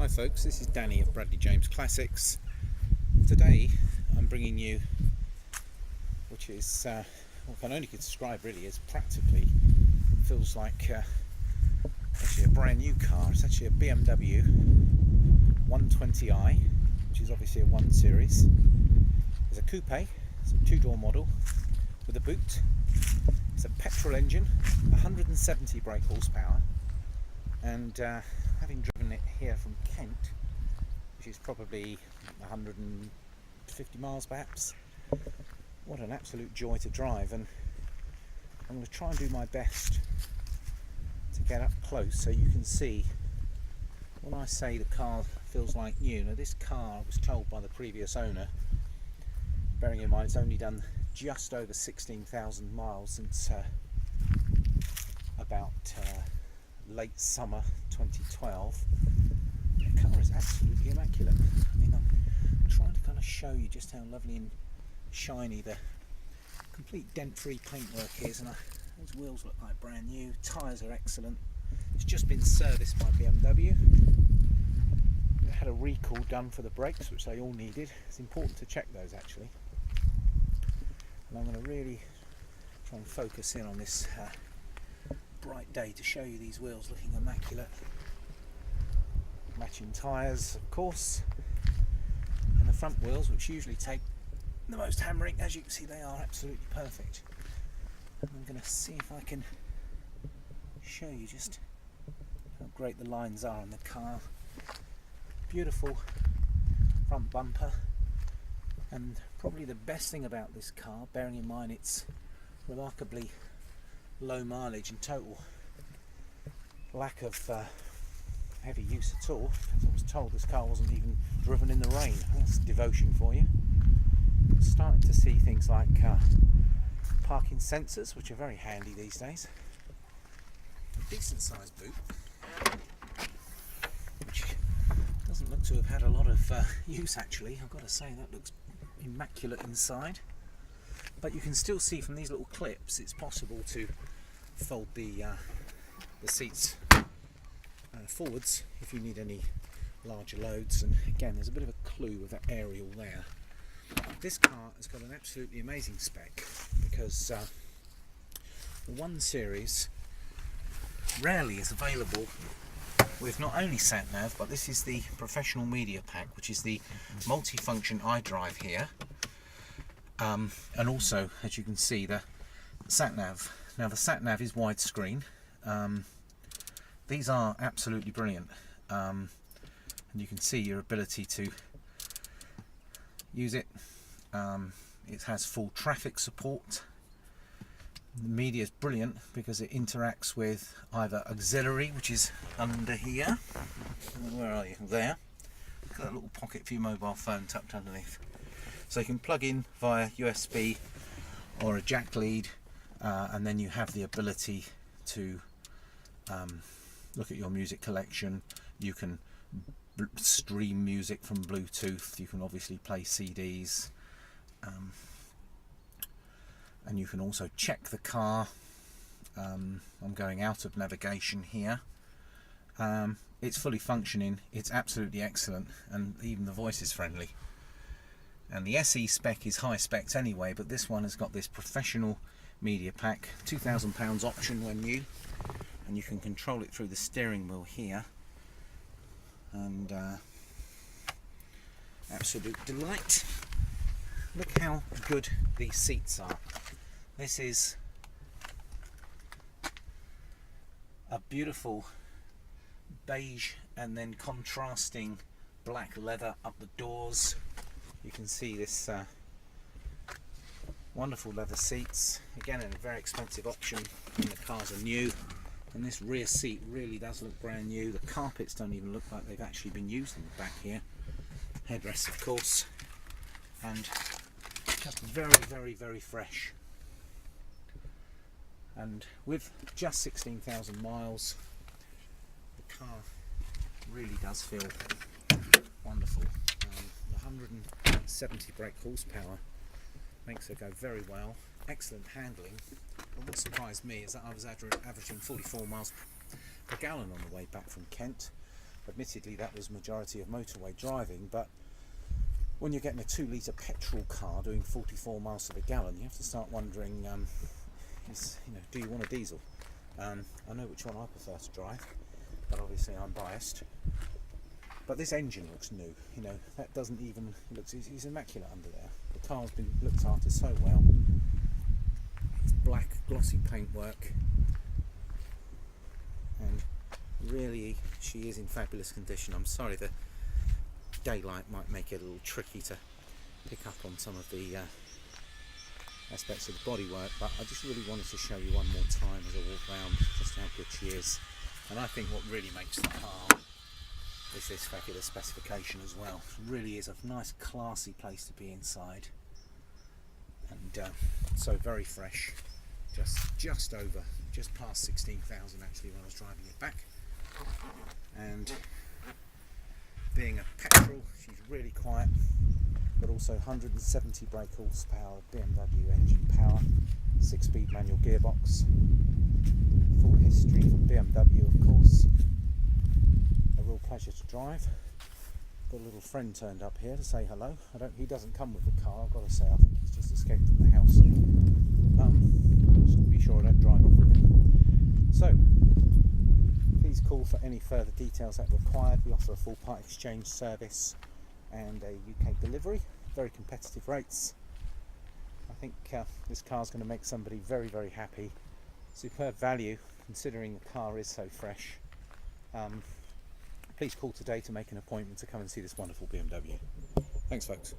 Hi folks, this is Danny of Bradley James Classics. Today I'm bringing you, which is what I can only describe really as practically, feels like actually a brand new car. It's actually a BMW 120i, which is obviously a 1 Series. It's a coupe, it's a 2-door model with a boot. It's a petrol engine, 170 brake horsepower, and having driven it here from Kent, which is probably 150 miles perhaps, what an absolute joy to drive. And I'm going to try and do my best to get up close so you can see when I say the car feels like new. Now this car, I was told by the previous owner, bearing in mind it's only done just over 16,000 miles since about late summer 2012. The car is absolutely immaculate. I mean, I'm trying to kind of show you just how lovely and shiny the complete dent-free paintwork is, and those wheels look like brand new. Tyres are excellent. It's just been serviced by BMW. It had a recall done for the brakes, which they all needed. It's important to check those actually. And I'm going to really try and focus in on this bright day to show you these wheels looking immaculate. Matching tyres, of course, and the front wheels, which usually take the most hammering. As you can see, they are absolutely perfect. I'm going to see if I can show you just how great the lines are on the car. Beautiful front bumper, and probably the best thing about this car, bearing in mind its remarkably low mileage and total lack of heavy use at all. As I was told, this car wasn't even driven in the rain. That's devotion for you. I'm starting to see things like parking sensors, which are very handy these days. A decent sized boot, which doesn't look to have had a lot of use actually. I've got to say, that looks immaculate inside. But you can still see from these little clips it's possible to fold the seats forwards if you need any larger loads. And again, there's a bit of a clue with that aerial there. This car has got an absolutely amazing spec, because the 1 Series rarely is available with not only sat-nav, but this is the professional media pack, which is the multi-function iDrive here. And also, as you can see, the sat-nav. Now the sat-nav is widescreen. These are absolutely brilliant, and you can see your ability to use it. It has full traffic support. The media is brilliant because it interacts with either auxiliary, which is under here. Where are you? There. Got a little pocket for your mobile phone tucked underneath. So you can plug in via USB or a jack lead, and then you have the ability to look at your music collection. You can stream music from Bluetooth. You can obviously play CDs, and you can also check the car. I'm going out of navigation here. It's fully functioning. It's absolutely excellent, and even the voice is friendly. And the SE spec is high specs anyway, but this one has got this professional media pack, £2,000 option when new, and you can control it through the steering wheel here. And absolute delight. Look how good these seats are. This is a beautiful beige and then contrasting black leather up the doors. You can see this wonderful leather seats, again in a very expensive option when the cars are new. And this rear seat really does look brand new. The carpets don't even look like they've actually been used in the back here. Headrests, of course, and just very, very, very fresh. And with just 16,000 miles, the car really does feel wonderful. The 170 brake horsepower makes it go very well. Excellent handling. But what surprised me is that I was averaging 44 miles per gallon on the way back from Kent, Admittedly, that was majority of motorway driving, but when you're getting a 2-litre petrol car doing 44 miles to the gallon, you have to start wondering, do you want a diesel? I know which one I prefer to drive, but obviously I'm biased. But this engine looks new, that doesn't even, it's immaculate under there. The car's been looked after so well. It's black, glossy paintwork, and really she is in fabulous condition. I'm sorry, the daylight might make it a little tricky to pick up on some of the aspects of the bodywork, but I just really wanted to show you one more time as I walk around just how good she is. And I think what really makes the car is this fabulous specification as well. It really is a nice classy place to be inside, and so very fresh, just past 16,000 actually when I was driving it back. And being a petrol, she's really quiet, but also 170 brake horsepower, BMW engine power, 6-speed manual gearbox, full history from BMW of course. A real pleasure to drive. Got a little friend turned up here to say hello. He doesn't come with the car, I've got to say. I think he's just escaped from the house. Just to be sure I don't drive off with him. So, please call for any further details that are required. We offer a full part exchange service and a UK delivery. Very competitive rates. I think this car is going to make somebody very, very happy. Superb value considering the car is so fresh. Please call today to make an appointment to come and see this wonderful BMW. Thanks folks.